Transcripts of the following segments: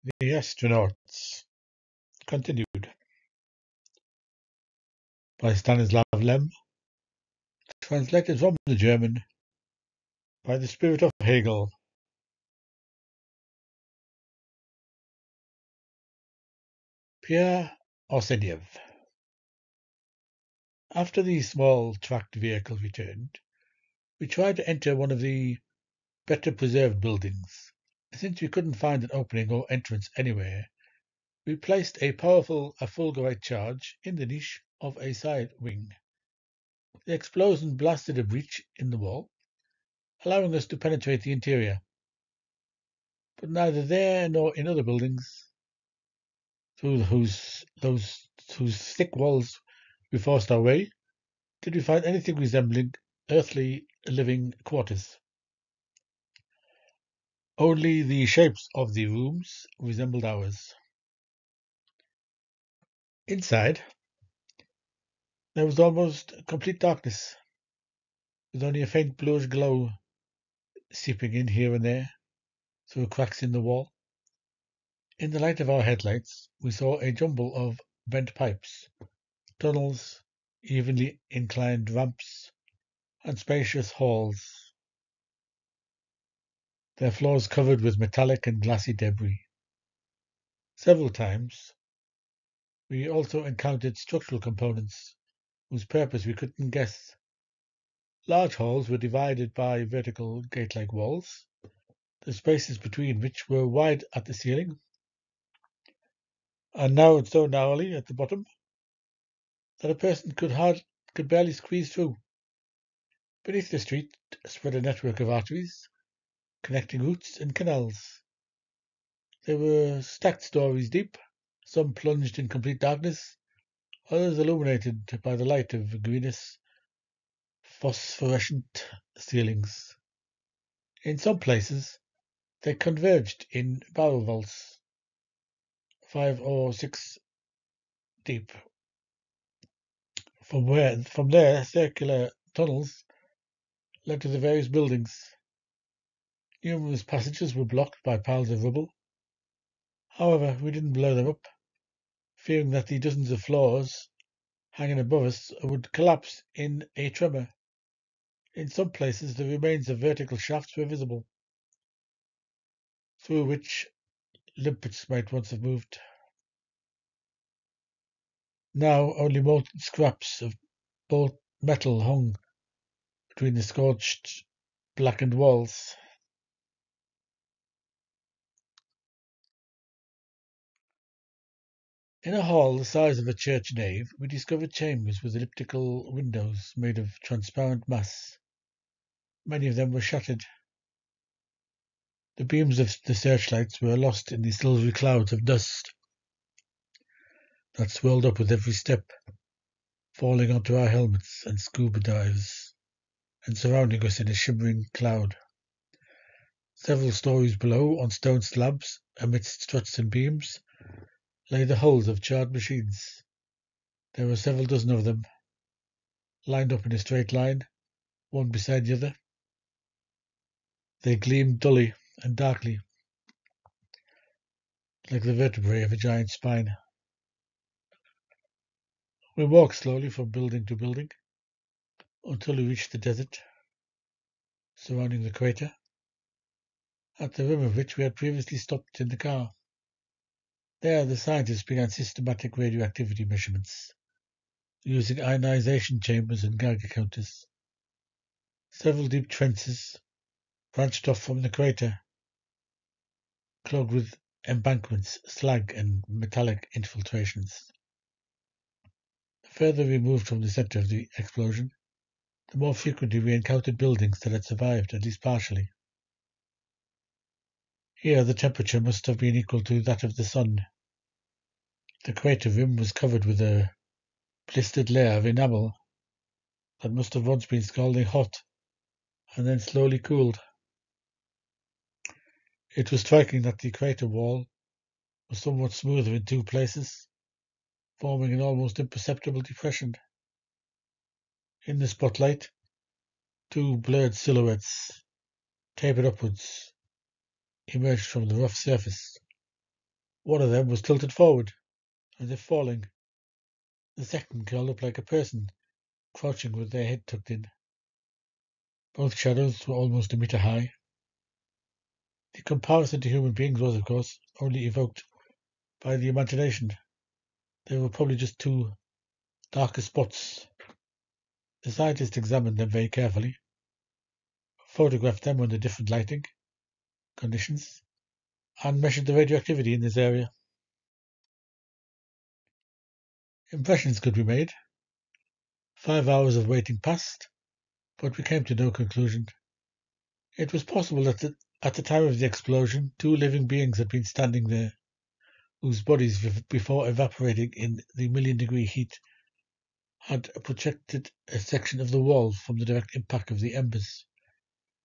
The Astronauts continued by Stanislaw, translated from the German by the spirit of Hegel. Pierre Arsenjew. After the small tracked vehicle returned, we tried to enter one of the better preserved buildings. Since we couldn't find an opening or entrance anywhere, we placed a powerful fulgurite charge in the niche of a side wing. The explosion blasted a breach in the wall, allowing us to penetrate the interior. But neither there nor in other buildings through whose thick walls we forced our way did we find anything resembling earthly living quarters. Only the shapes of the rooms resembled ours. Inside, there was almost complete darkness, with only a faint bluish glow seeping in here and there through cracks in the wall. In the light of our headlights, we saw a jumble of bent pipes, tunnels, evenly inclined ramps, and spacious halls, their floors covered with metallic and glassy debris. Several times, we also encountered structural components whose purpose we couldn't guess. Large halls were divided by vertical gate-like walls, the spaces between which were wide at the ceiling and narrowed so narrowly at the bottom that a person could barely squeeze through. Beneath the street spread a network of arteries, connecting routes and canals. They were stacked stories deep, some plunged in complete darkness, others illuminated by the light of greenish, phosphorescent ceilings. In some places, they converged in barrel vaults, 5 or 6 deep. From there, circular tunnels led to the various buildings. Numerous passages were blocked by piles of rubble. However, we didn't blow them up, fearing that the dozens of floors hanging above us would collapse in a tremor. In some places, the remains of vertical shafts were visible, through which limpets might once have moved. Now only molten scraps of both metal hung between the scorched, blackened walls. In a hall the size of a church nave, we discovered chambers with elliptical windows made of transparent mass. Many of them were shattered. The beams of the searchlights were lost in the silvery clouds of dust that swirled up with every step, falling onto our helmets and scuba dives, and surrounding us in a shimmering cloud. Several stories below, on stone slabs, amidst struts and beams, lay the hulls of charred machines. There were several dozen of them, lined up in a straight line, one beside the other. They gleamed dully and darkly, like the vertebrae of a giant spine. We walked slowly from building to building until we reached the desert surrounding the crater, at the rim of which we had previously stopped in the car. There, the scientists began systematic radioactivity measurements, using ionization chambers and Geiger counters. Several deep trenches branched off from the crater, clogged with embankments, slag, and metallic infiltrations. The further we moved from the center of the explosion, the more frequently we encountered buildings that had survived, at least partially. Here the temperature must have been equal to that of the sun. The crater rim was covered with a blistered layer of enamel that must have once been scalding hot and then slowly cooled. It was striking that the crater wall was somewhat smoother in two places, forming an almost imperceptible depression. In the spotlight, two blurred silhouettes, tapered upwards, emerged from the rough surface. One of them was tilted forward, as if falling. The second curled up like a person, crouching with their head tucked in. Both shadows were almost a metre high. The comparison to human beings was, of course, only evoked by the imagination. They were probably just two darker spots. The scientist examined them very carefully, photographed them under different lighting conditions, and measured the radioactivity in this area. Impressions could be made. 5 hours of waiting passed, but we came to no conclusion. It was possible that at the time of the explosion, two living beings had been standing there, whose bodies, before evaporating in the million-degree heat, had projected a section of the wall from the direct impact of the embers.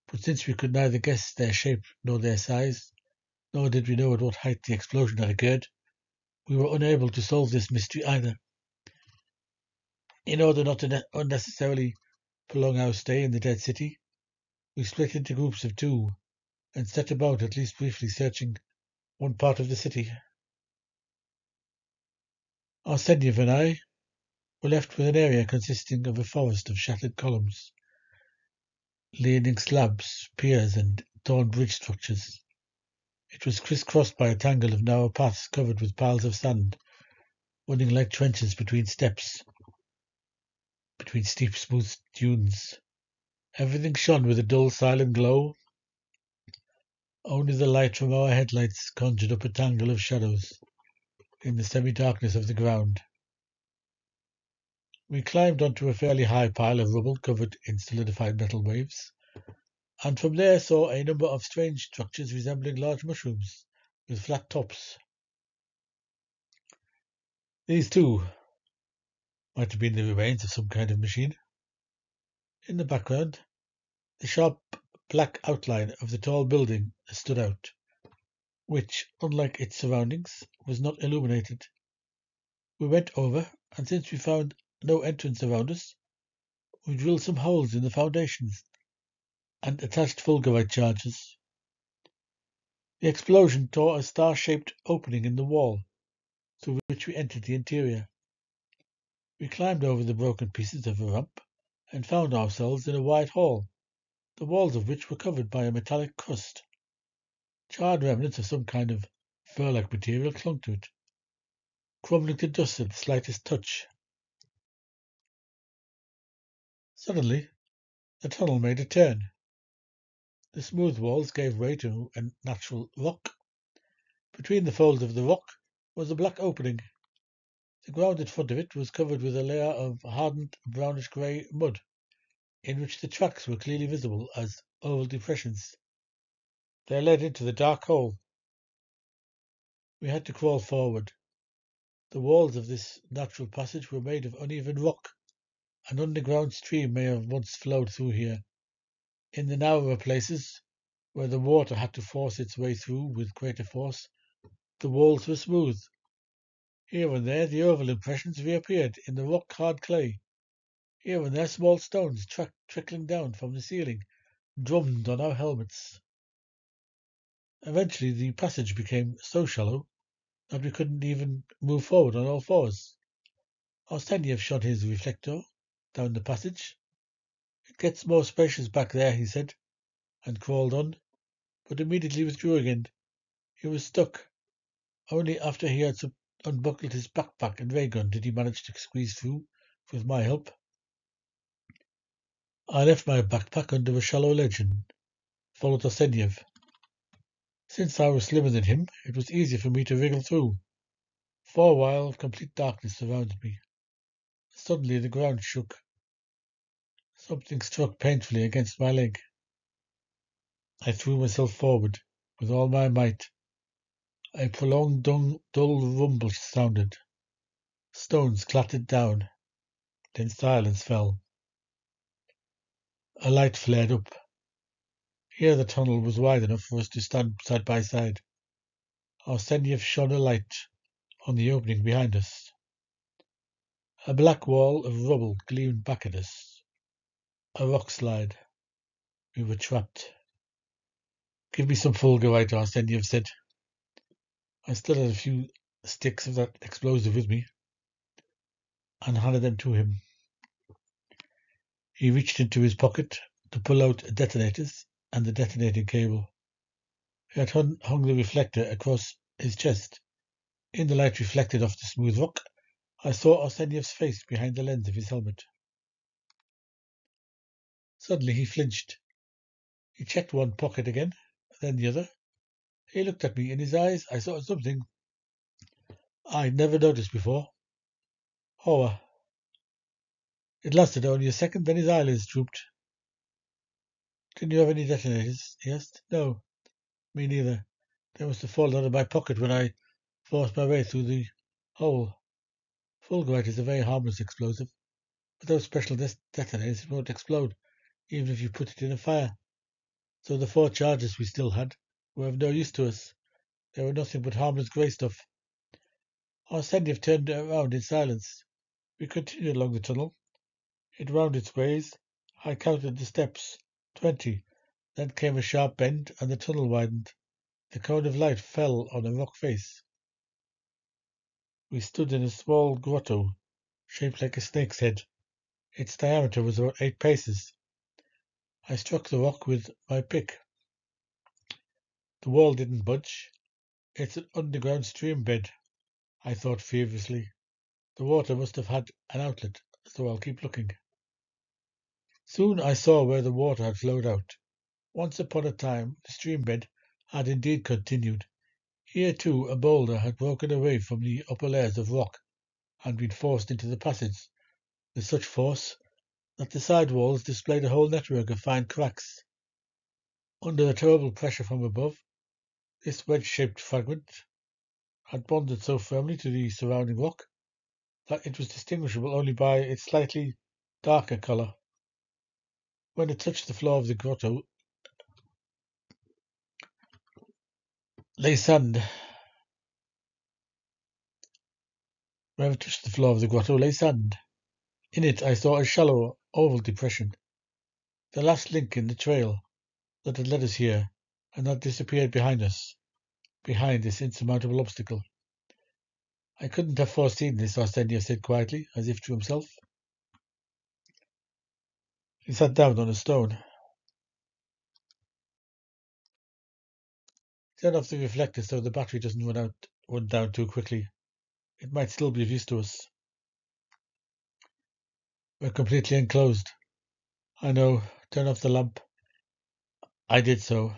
But since we could neither guess their shape nor their size, nor did we know at what height the explosion had occurred, we were unable to solve this mystery either. In order not to unnecessarily prolong our stay in the dead city, we split into groups of two and set about at least briefly searching one part of the city. Arsenjew and I were left with an area consisting of a forest of shattered columns, leaning slabs, piers, and torn bridge structures. It was crisscrossed by a tangle of narrow paths covered with piles of sand, running like trenches between steep, smooth dunes. Everything shone with a dull, silent glow. Only the light from our headlights conjured up a tangle of shadows in the semi-darkness of the ground. We climbed onto a fairly high pile of rubble covered in solidified metal waves, and from there saw a number of strange structures resembling large mushrooms with flat tops. These, too, might have been the remains of some kind of machine. In the background, the sharp black outline of the tall building stood out, which, unlike its surroundings, was not illuminated. We went over, and since we found no entrance around us, we drilled some holes in the foundations and attached fulgurite charges. The explosion tore a star-shaped opening in the wall, through which we entered the interior. We climbed over the broken pieces of a ramp and found ourselves in a wide hall, the walls of which were covered by a metallic crust. Charred remnants of some kind of fur-like material clung to it, crumbling to dust at the slightest touch. Suddenly, the tunnel made a turn. The smooth walls gave way to a natural rock. Between the folds of the rock was a black opening. The ground in front of it was covered with a layer of hardened brownish-grey mud, in which the tracks were clearly visible as oval depressions. They led into the dark hole. We had to crawl forward. The walls of this natural passage were made of uneven rock. An underground stream may have once flowed through here. In the narrower places, where the water had to force its way through with greater force, the walls were smooth. Here and there the oval impressions reappeared in the rock-hard clay. Here and there small stones trickling down from the ceiling drummed on our helmets. Eventually the passage became so shallow that we couldn't even move forward on all fours. Arsenjew shot his reflector down the passage. "It gets more spacious back there," he said, and crawled on, but immediately withdrew again. He was stuck. Only after he had unbuckled his backpack and ray gun did he manage to squeeze through with my help. I left my backpack under a shallow ledge and followed Arsenjew. Since I was slimmer than him, it was easier for me to wriggle through. For a while, complete darkness surrounded me. Suddenly the ground shook. Something struck painfully against my leg. I threw myself forward with all my might. A prolonged dull rumble sounded. Stones clattered down. Then silence fell. A light flared up. Here the tunnel was wide enough for us to stand side by side. Arsenjew shone a light on the opening behind us. A black wall of rubble gleamed back at us. A rock slide. We were trapped. "Give me some fulgurite," Arsenjew said. I still had a few sticks of that explosive with me and handed them to him. He reached into his pocket to pull out detonators and the detonating cable. He had hung the reflector across his chest. In the light reflected off the smooth rock, I saw Arsenyev's face behind the lens of his helmet. Suddenly he flinched. He checked one pocket again, then the other. He looked at me. In his eyes I saw something I'd never noticed before. Horror. It lasted only a second, then his eyelids drooped. Didn't you have any detonators? He asked. No, me neither. They must have fallen out of my pocket when I forced my way through the hole. Fulgurite is a very harmless explosive. Without special detonators, it won't explode, even if you put it in a fire. So the 4 charges we still had were of no use to us. They were nothing but harmless grey stuff. Arsenjew turned around in silence. We continued along the tunnel. It wound its ways. I counted the steps. 20. Then came a sharp bend, and the tunnel widened. The cone of light fell on a rock face. We stood in a small grotto, shaped like a snake's head. Its diameter was about 8 paces. I struck the rock with my pick. The wall didn't budge. It's an underground stream bed, I thought feverishly. The water must have had an outlet, so I'll keep looking. Soon I saw where the water had flowed out. Once upon a time, the stream bed had indeed continued. Here, too, a boulder had broken away from the upper layers of rock and been forced into the passage with such force that the side walls displayed a whole network of fine cracks. Under the terrible pressure from above, this wedge-shaped fragment had bonded so firmly to the surrounding rock that it was distinguishable only by its slightly darker colour. When it touched the floor of the grotto, lay sand. Where it touched the floor of the grotto lay sand. In it I saw a shallow, oval depression, the last link in the trail that had led us here, and that disappeared behind us, behind this insurmountable obstacle. I couldn't have foreseen this, Arsenjew said quietly, as if to himself. He sat down on a stone. Turn off the reflector so the battery doesn't run down too quickly. It might still be of use to us. We're completely enclosed. I know. Turn off the lamp. I did so.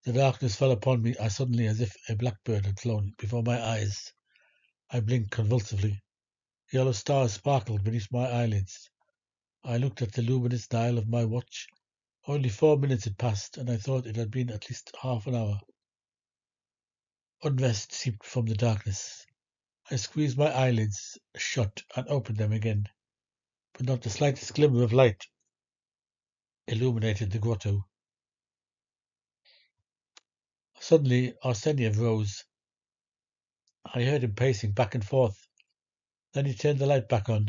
The darkness fell upon me as suddenly as if a blackbird had flown before my eyes. I blinked convulsively. Yellow stars sparkled beneath my eyelids. I looked at the luminous dial of my watch. Only 4 minutes had passed, and I thought it had been at least half an hour. Unrest seeped from the darkness. I squeezed my eyelids shut and opened them again, but not the slightest glimmer of light illuminated the grotto. Suddenly Arsenjew rose. I heard him pacing back and forth. Then he turned the light back on.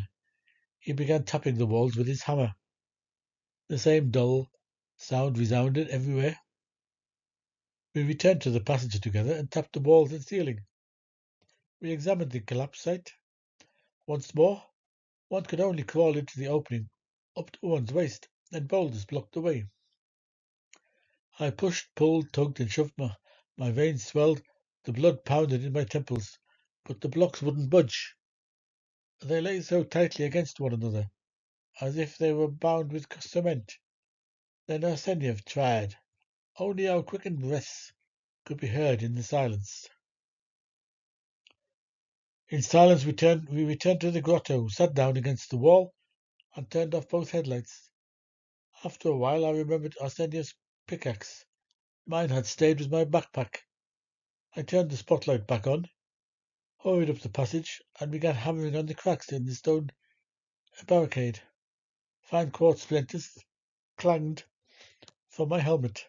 He began tapping the walls with his hammer. The same dull sound resounded everywhere. We returned to the passage together and tapped the walls and ceiling. We examined the collapse site. Once more, one could only crawl into the opening up to one's waist, and boulders blocked the way. I pushed, pulled, tugged, and shoved. My veins swelled, the blood pounded in my temples, but the blocks wouldn't budge. They lay so tightly against one another, as if they were bound with cement. Then Arsenjew tried. Only our quickened breaths could be heard in the silence. In silence we returned to the grotto, sat down against the wall, and turned off both headlights. After a while I remembered Arsenjew's pickaxe. Mine had stayed with my backpack. I turned the spotlight back on, hurried up the passage, and began hammering on the cracks in the stone barricade. Fine quartz splinters clanged from my helmet.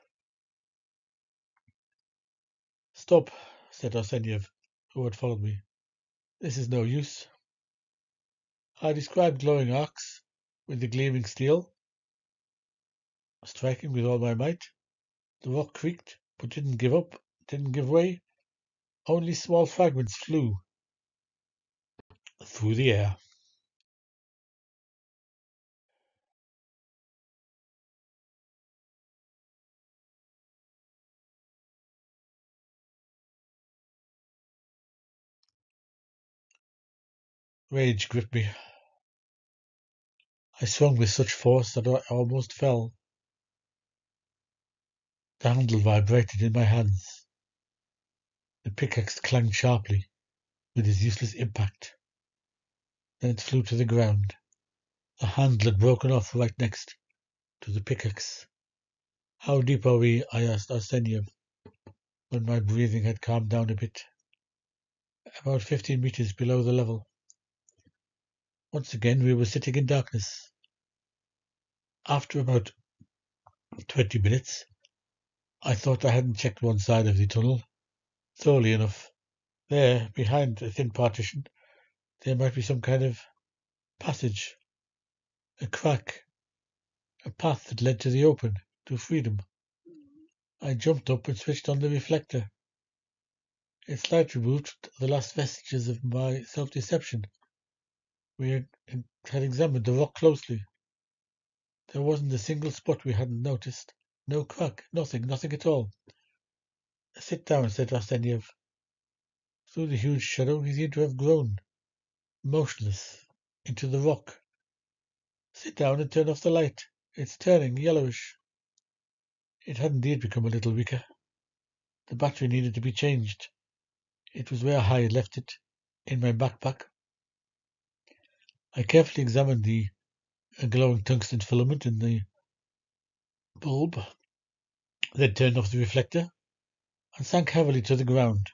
Stop, said Arsenjew, who had followed me. This is no use. I described glowing arcs with the gleaming steel, striking with all my might. The rock creaked, but didn't give way. Only small fragments flew through the air. Rage gripped me. I swung with such force that I almost fell. The handle vibrated in my hands. The pickaxe clanged sharply with its useless impact. Then it flew to the ground. The handle had broken off right next to the pickaxe. How deep are we? I asked Arsenjew when my breathing had calmed down a bit. About 15 meters below the level. Once again we were sitting in darkness. After about 20 minutes, I thought I hadn't checked one side of the tunnel thoroughly enough. There, behind a thin partition, there might be some kind of passage, a crack, a path that led to the open, to freedom. I jumped up and switched on the reflector. Its light removed the last vestiges of my self-deception. We had examined the rock closely. There wasn't a single spot we hadn't noticed. No crack, nothing at all. Sit down, said Arsenjew. Through the huge shadow he seemed to have grown, motionless, into the rock. Sit down and turn off the light. It's turning yellowish. It had indeed become a little weaker. The battery needed to be changed. It was where I had left it, in my backpack. I carefully examined the glowing tungsten filament in the bulb, then turned off the reflector and sank heavily to the ground.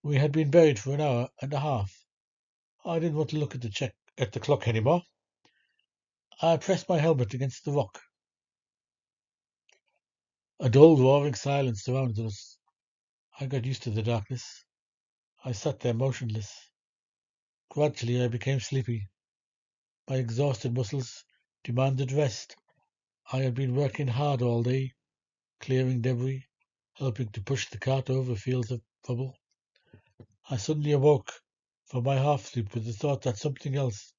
We had been buried for an hour and a half. I didn't want to look at the clock anymore. I pressed my helmet against the rock. A dull, roaring silence surrounded us. I got used to the darkness. I sat there motionless. Gradually I became sleepy. My exhausted muscles demanded rest. I had been working hard all day, clearing debris, helping to push the cart over fields of rubble. I suddenly awoke from my half-sleep with the thought that something else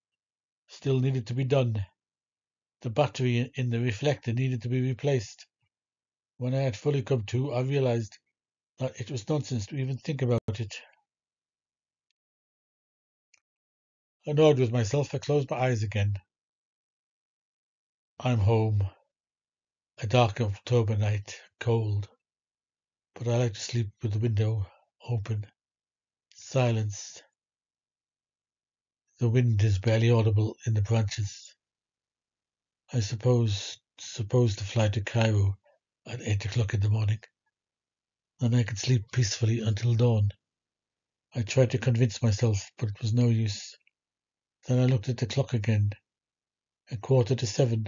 still needed to be done. The battery in the reflector needed to be replaced. When I had fully come to, I realized that it was nonsense to even think about it. Annoyed with myself, I closed my eyes again. I'm home. A dark October night, cold. But I like to sleep with the window open, silenced. The wind is barely audible in the branches. I suppose to fly to Cairo at 8 o'clock in the morning. Then I could sleep peacefully until dawn. I tried to convince myself, but it was no use. Then I looked at the clock again. 7:15.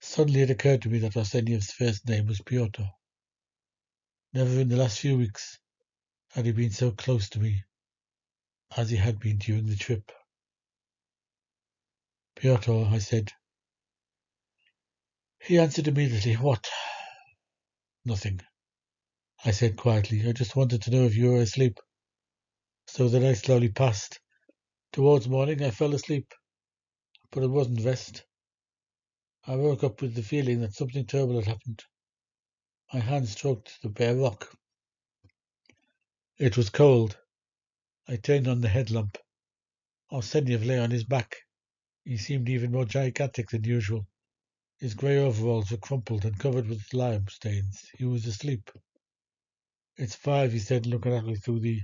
Suddenly it occurred to me that Arsenjew's first name was Pjotr. Never in the last few weeks had he been so close to me as he had been during the trip. Pjotr, I said. He answered immediately. What? Nothing, I said quietly. I just wanted to know if you were asleep. So the night slowly passed. Towards morning I fell asleep, but it wasn't rest. I woke up with the feeling that something terrible had happened. My hand stroked the bare rock. It was cold. I turned on the headlamp. Arsenjew lay on his back. He seemed even more gigantic than usual. His grey overalls were crumpled and covered with lime stains. He was asleep. It's 5, he said, looking at me through the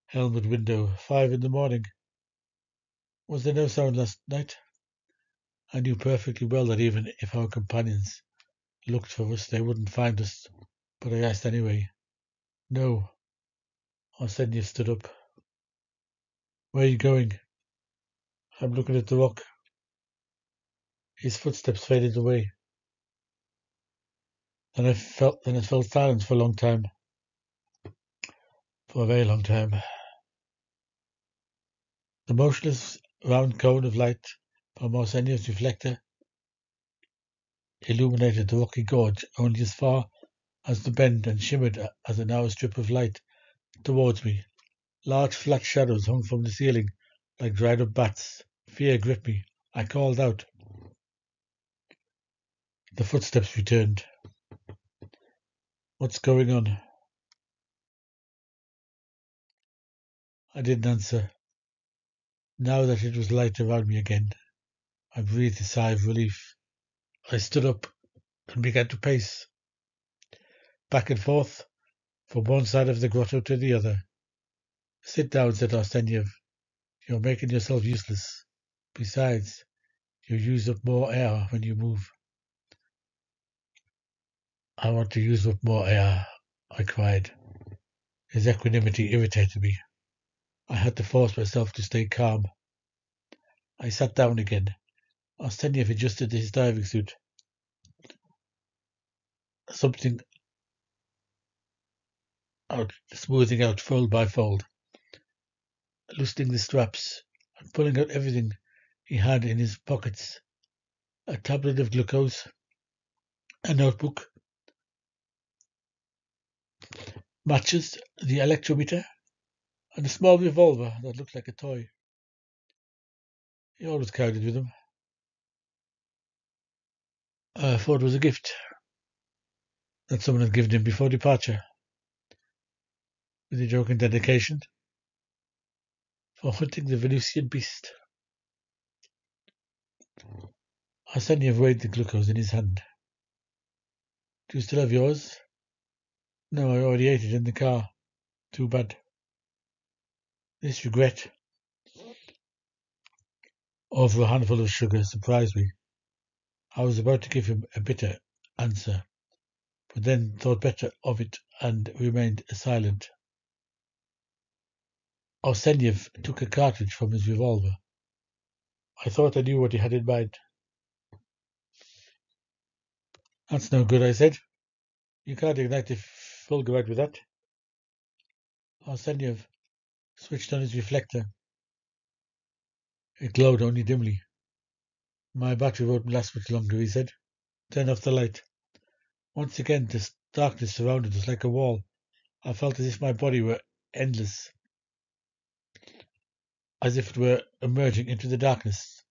helmet window. 5 in the morning. Was there no sound last night? I knew perfectly well that even if our companions looked for us, they wouldn't find us. But I asked anyway. No. Arsenjew stood up. Where are you going? I'm looking at the rock. His footsteps faded away. Then it felt silence for a long time. For a very long time. The motionless round cone of light from Arsenjew's reflector illuminated the rocky gorge only as far as the bend and shimmered as a narrow strip of light towards me. Large flat shadows hung from the ceiling like dried up bats. Fear gripped me. I called out. The footsteps returned. What's going on? I didn't answer. Now that it was light around me again, I breathed a sigh of relief. I stood up and began to pace, back and forth, from one side of the grotto to the other. Sit down, said Arsenjew. You're making yourself useless. Besides, you use up more air when you move. I want to use up more air, I cried. His equanimity irritated me. I had to force myself to stay calm. I sat down again. Arsenjew adjusted his diving suit. Something out, smoothing out fold by fold, loosening the straps, and pulling out everything he had in his pockets. A tablet of glucose, a notebook, matches, the electrometer, and a small revolver that looked like a toy. He always carried it with him. I thought it was a gift that someone had given him before departure, with a joke and dedication for hunting the Venusian beast. Arsenjew weighed the glucose in his hand. Do you still have yours? No, I already ate it in the car. Too bad. This regret over a handful of sugar surprised me. I was about to give him a bitter answer, but then thought better of it and remained silent. Arsenjew took a cartridge from his revolver. I thought I knew what he had in mind. That's no good, I said. You can't ignite a fulgurite with that. Arsenjew switched on his reflector. It glowed only dimly. My battery won't last much longer, he said. Turn off the light. Once again, the darkness surrounded us like a wall. I felt as if my body were endless, as if it were emerging into the darkness,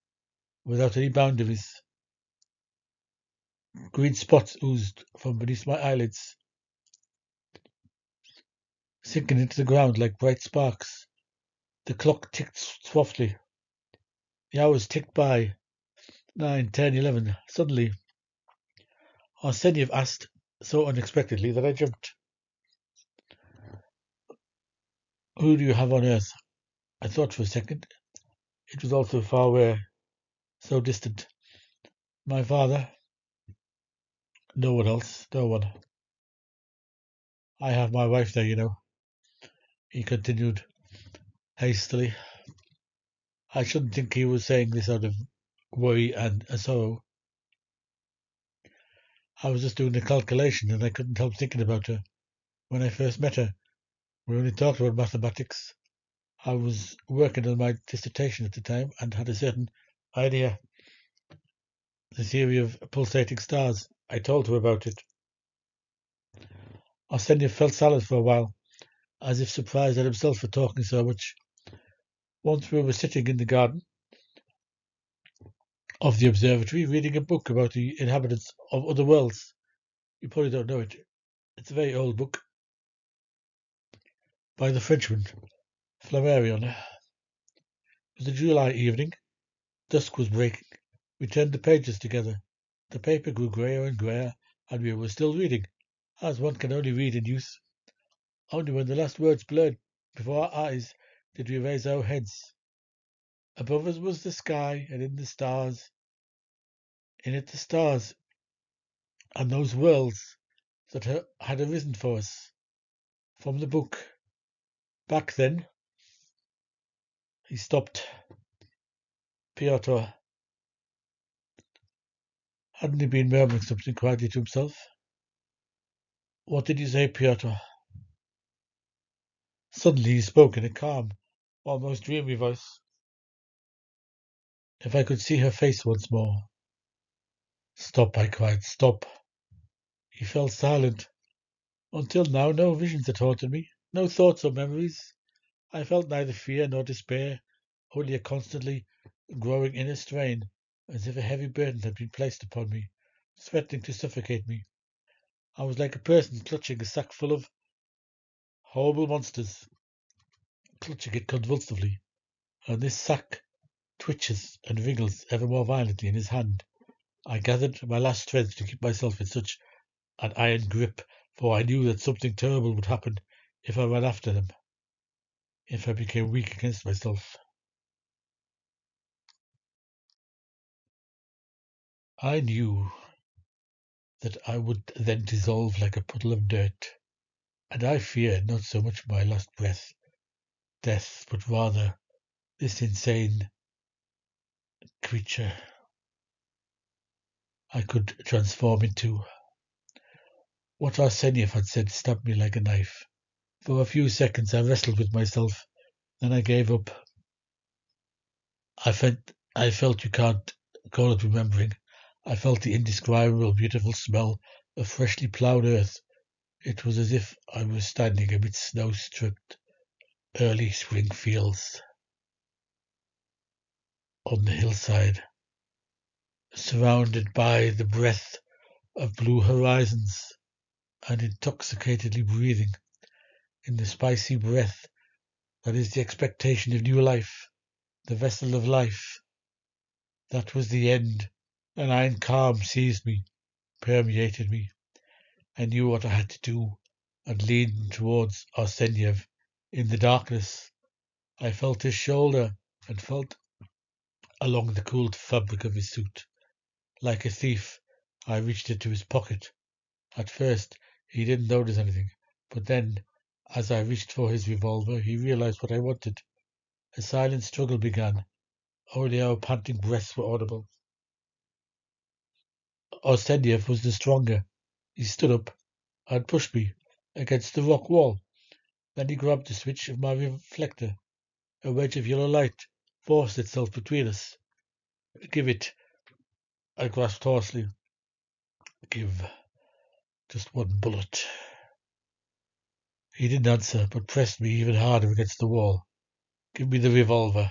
without any boundaries. Green spots oozed from beneath my eyelids, sinking into the ground like bright sparks. The clock ticked softly. The hours ticked by. 9, 10, 11. Suddenly, Arsenjew asked so unexpectedly that I jumped. Who do you have on earth? I thought for a second. It was all so far away, so distant. My father. No one else. No one. I have my wife there, you know, he continued hastily. I shouldn't think he was saying this out of worry and sorrow. I was just doing a calculation and I couldn't help thinking about her. When I first met her, we only talked about mathematics. I was working on my dissertation at the time and had a certain idea. The theory of pulsating stars. I told her about it. Arsenjew felt silent for a while, as if surprised at himself for talking so much. Once we were sitting in the garden of the observatory reading a book about the inhabitants of other worlds. You probably don't know it. It's a very old book by the Frenchman, Flammarion. It was a July evening. Dusk was breaking. We turned the pages together. The paper grew greyer and greyer, and we were still reading, as one can only read in youth. Only when the last words blurred before our eyes did we raise our heads. Above us was the sky, and in it the stars, and those worlds that had arisen for us from the book. Back then, he stopped. Pjotr, hadn't he been murmuring something quietly to himself? What did you say, Pjotr? Suddenly he spoke in a calm, almost dreamy voice. If I could see her face once more. Stop, I cried, stop. He fell silent. Until now, no visions had haunted me, No thoughts or memories. I felt neither fear nor despair, only a constantly growing inner strain, as if a heavy burden had been placed upon me, threatening to suffocate me. I was like a person clutching a sack full of horrible monsters, clutching it convulsively, and this sack twitches and wriggles ever more violently in his hand. I gathered my last strength to keep myself in such an iron grip, for I knew that something terrible would happen if I ran after them, if I became weak against myself. I knew that I would then dissolve like a puddle of dirt, and I feared not so much my last breath, death, but rather this insane creature I could transform into. What Arsenjew had said stabbed me like a knife. For a few seconds I wrestled with myself, then I gave up. I felt, I felt you can't call it remembering. I felt the indescribable, beautiful smell of freshly ploughed earth. It was as if I was standing amidst snow-stripped early spring fields on the hillside, surrounded by the breath of blue horizons, and intoxicatedly breathing in the spicy breath that is the expectation of new life, the vessel of life. That was the end. An iron calm seized me, permeated me. I knew what I had to do, and leaned towards Arsenjew. In the darkness, I felt his shoulder, and felt along the cool fabric of his suit. Like a thief, I reached into his pocket. At first, he didn't notice anything, but then, as I reached for his revolver, he realized what I wanted. A silent struggle began. Only our panting breaths were audible. Arsenjev was the stronger. He stood up and pushed me against the rock wall. Then he grabbed the switch of my reflector. A wedge of yellow light forced itself between us. Give it, I grasped hoarsely. Give just one bullet. He didn't answer, but pressed me even harder against the wall. Give me the revolver.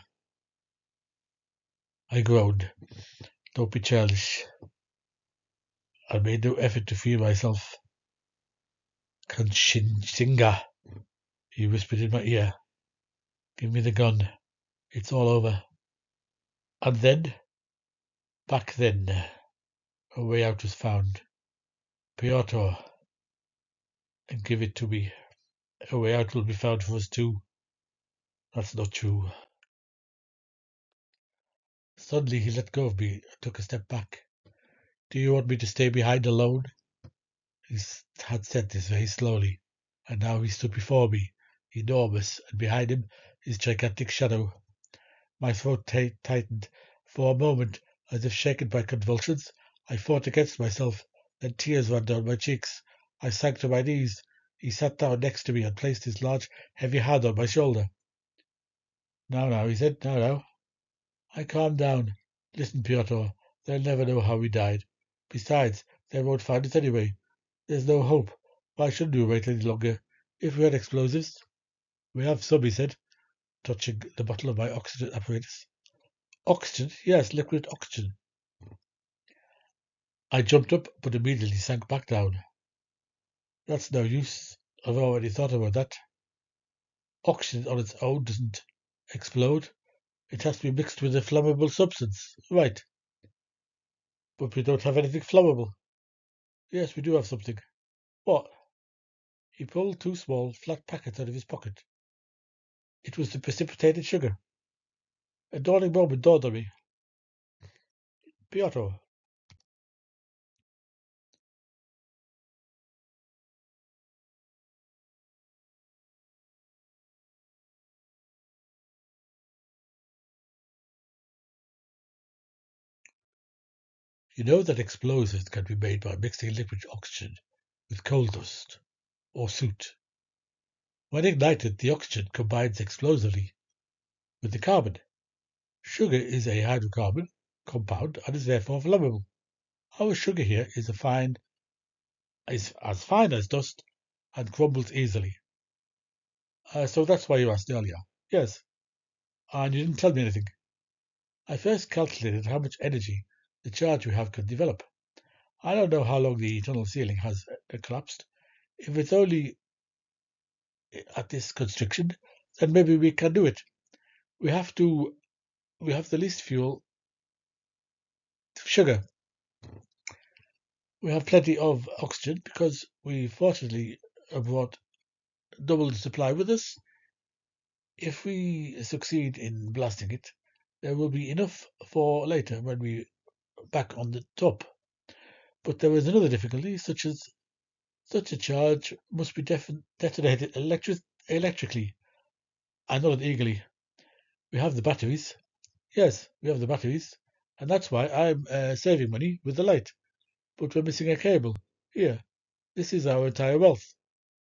I groaned. Don't be childish. I made no effort to free myself. Kanchinsinga, he whispered in my ear. Give me the gun. It's all over. And then, back then, a way out was found. Pjotr, and give it to me. A way out will be found for us too. That's not true. Suddenly he let go of me and took a step back. Do you want me to stay behind alone? He had said this very slowly, and now he stood before me, enormous, and behind him his gigantic shadow. My throat tightened. For a moment, as if shaken by convulsions, I fought against myself. Then tears ran down my cheeks. I sank to my knees. He sat down next to me and placed his large, heavy hand on my shoulder. Now, he said, now. I calmed down. Listen, Pjotr, they'll never know how we died. Besides, they won't find us anyway. There's no hope. Why should we wait any longer? If we had explosives. We have some, he said, touching the bottle of my oxygen apparatus. Oxygen? Yes, liquid oxygen. I jumped up, but immediately sank back down. That's no use. I've already thought about that. Oxygen on its own doesn't explode. It has to be mixed with a flammable substance. Right. But we don't have anything flammable. Yes, we do have something. What? He pulled two small, flat packets out of his pocket. It was the precipitated sugar. A dawning moment dawned on me. Pjotr, you know that explosives can be made by mixing liquid oxygen with coal dust or soot. When ignited, the oxygen combines explosively with the carbon. Sugar is a hydrocarbon compound and is therefore flammable. Our sugar here is as fine as dust and crumbles easily. So that's why you asked earlier. Yes, and you didn't tell me anything. I first calculated how much energy the charge we have could develop. I don't know how long the tunnel ceiling has collapsed. If it's only at this constriction, then maybe we can do it. We have to. We have the least fuel, sugar. We have plenty of oxygen because we fortunately brought double the supply with us. If we succeed in blasting it, there will be enough for later when we back on the top. But there is another difficulty, such as such a charge must be detonated electrically. I nodded eagerly. We have the batteries. Yes, we have the batteries, and that's why I'm saving money with the light. But we're missing a cable. Here, this is our entire wealth.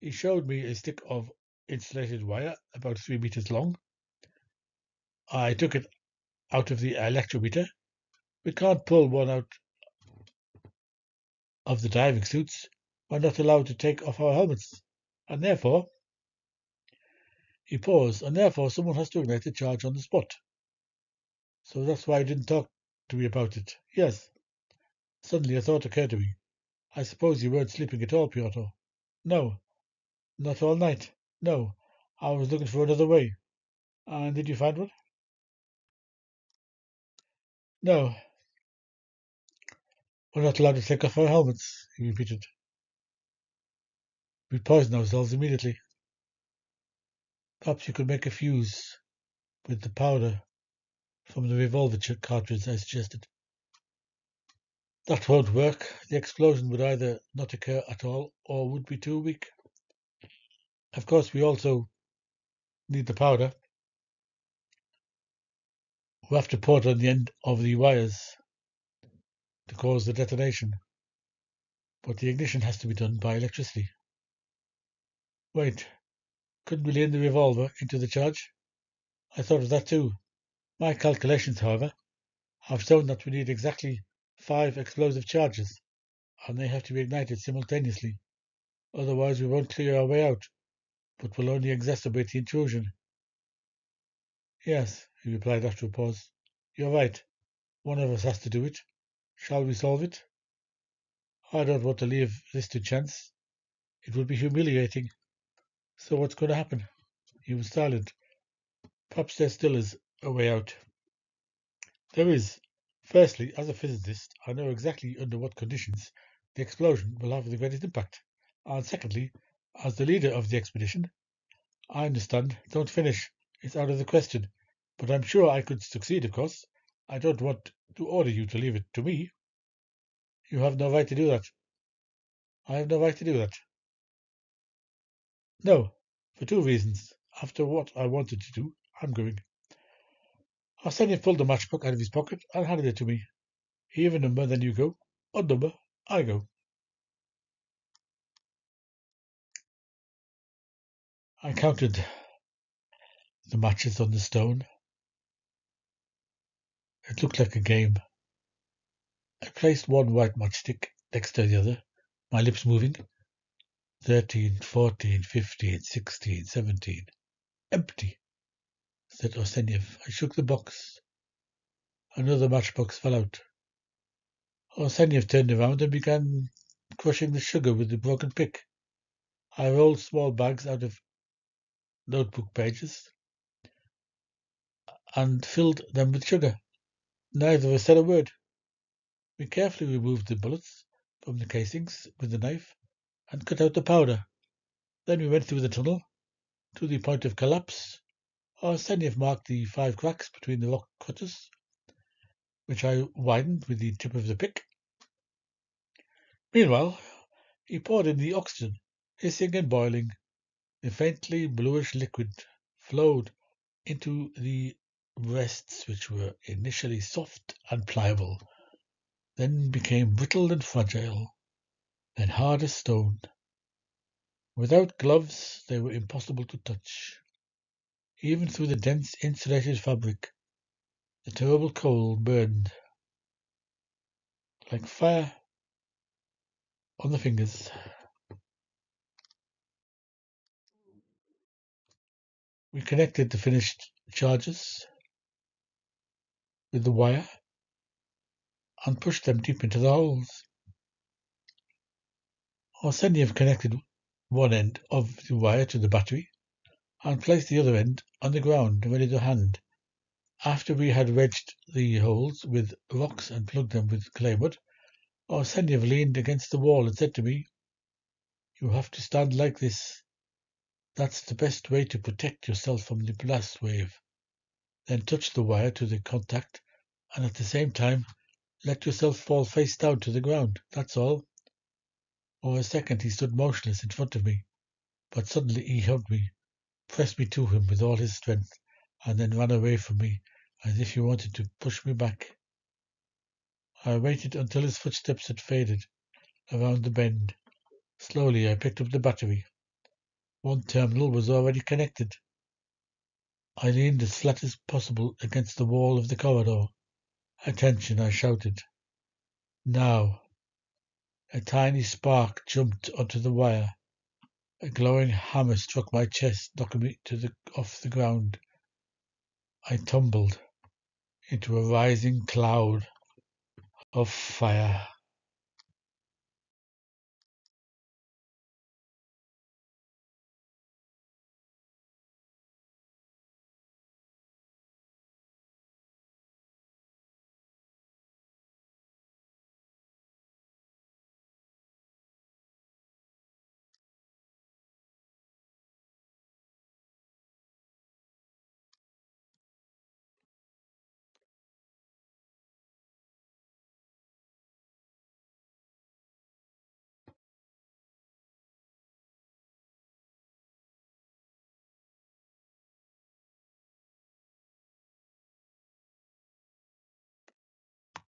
He showed me a stick of insulated wire about 3 meters long. I took it out of the electrometer. We can't pull one out of the diving suits. We're not allowed to take off our helmets. And therefore, he paused, and therefore someone has to ignite the charge on the spot. So that's why he didn't talk to me about it. Yes. Suddenly a thought occurred to me. I suppose you weren't sleeping at all, Pjotr. No, not all night. No, I was looking for another way. And did you find one? No, we're not allowed to take off our helmets, he repeated. We poison ourselves immediately. Perhaps you could make a fuse with the powder from the revolver cartridge, I suggested. That won't work. The explosion would either not occur at all or would be too weak. Of course, we also need the powder. We have to pour it on the end of the wires to cause the detonation. But the ignition has to be done by electricity. Wait, couldn't we lean the revolver into the charge? I thought of that too. My calculations, however, have shown that we need exactly 5 explosive charges, and they have to be ignited simultaneously. Otherwise, we won't clear our way out, but will only exacerbate the intrusion. Yes, he replied after a pause. You're right. One of us has to do it. Shall we solve it? I don't want to leave this to chance. It would be humiliating. So what's going to happen? He was silent. Perhaps there still is a way out. There is. Firstly, as a physicist, I know exactly under what conditions the explosion will have the greatest impact. And secondly, as the leader of the expedition, I understand. Don't finish. It's out of the question. But I'm sure I could succeed, of course. I don't want to order you to leave it to me. You have no right to do that. I have no right to do that. No, for 2 reasons. After what I wanted to do, I'm going. Arsenjew pulled the matchbook out of his pocket and handed it to me. Even number, then you go. Odd number, I go. I counted the matches on the stone. It looked like a game. I placed one white matchstick next to the other, my lips moving. 13, 14, 15, 16, 17. Empty, said Arsenjew. I shook the box. Another matchbox fell out. Arsenjew turned around and began crushing the sugar with the broken pick. I rolled small bags out of notebook pages and filled them with sugar. Neither of us said a word. We carefully removed the bullets from the casings with the knife and cut out the powder. Then we went through the tunnel to the point of collapse. Arsenjew marked the 5 cracks between the rock cutters, which I widened with the tip of the pick. Meanwhile, he poured in the oxygen, hissing and boiling. The faintly bluish liquid flowed into the breasts, which were initially soft and pliable, then became brittle and fragile, then hard as stone. Without gloves, they were impossible to touch. Even through the dense insulated fabric, the terrible cold burned like fire on the fingers. We connected the finished charges with the wire and pushed them deep into the holes. Arsenjew connected one end of the wire to the battery and placed the other end on the ground ready to hand. After we had wedged the holes with rocks and plugged them with clay mud, Arsenjew leaned against the wall and said to me, "You have to stand like this. That's the best way to protect yourself from the blast wave. Then touch the wire to the contact and at the same time let yourself fall face down to the ground. That's all." For a second he stood motionless in front of me, but suddenly he hugged me, pressed me to him with all his strength, and then ran away from me as if he wanted to push me back. I waited until his footsteps had faded around the bend. Slowly I picked up the battery. One terminal was already connected. I leaned as flat as possible against the wall of the corridor. "Attention," I shouted. "Now." A tiny spark jumped onto the wire. A glowing hammer struck my chest, knocking me off the ground. I tumbled into a rising cloud of fire.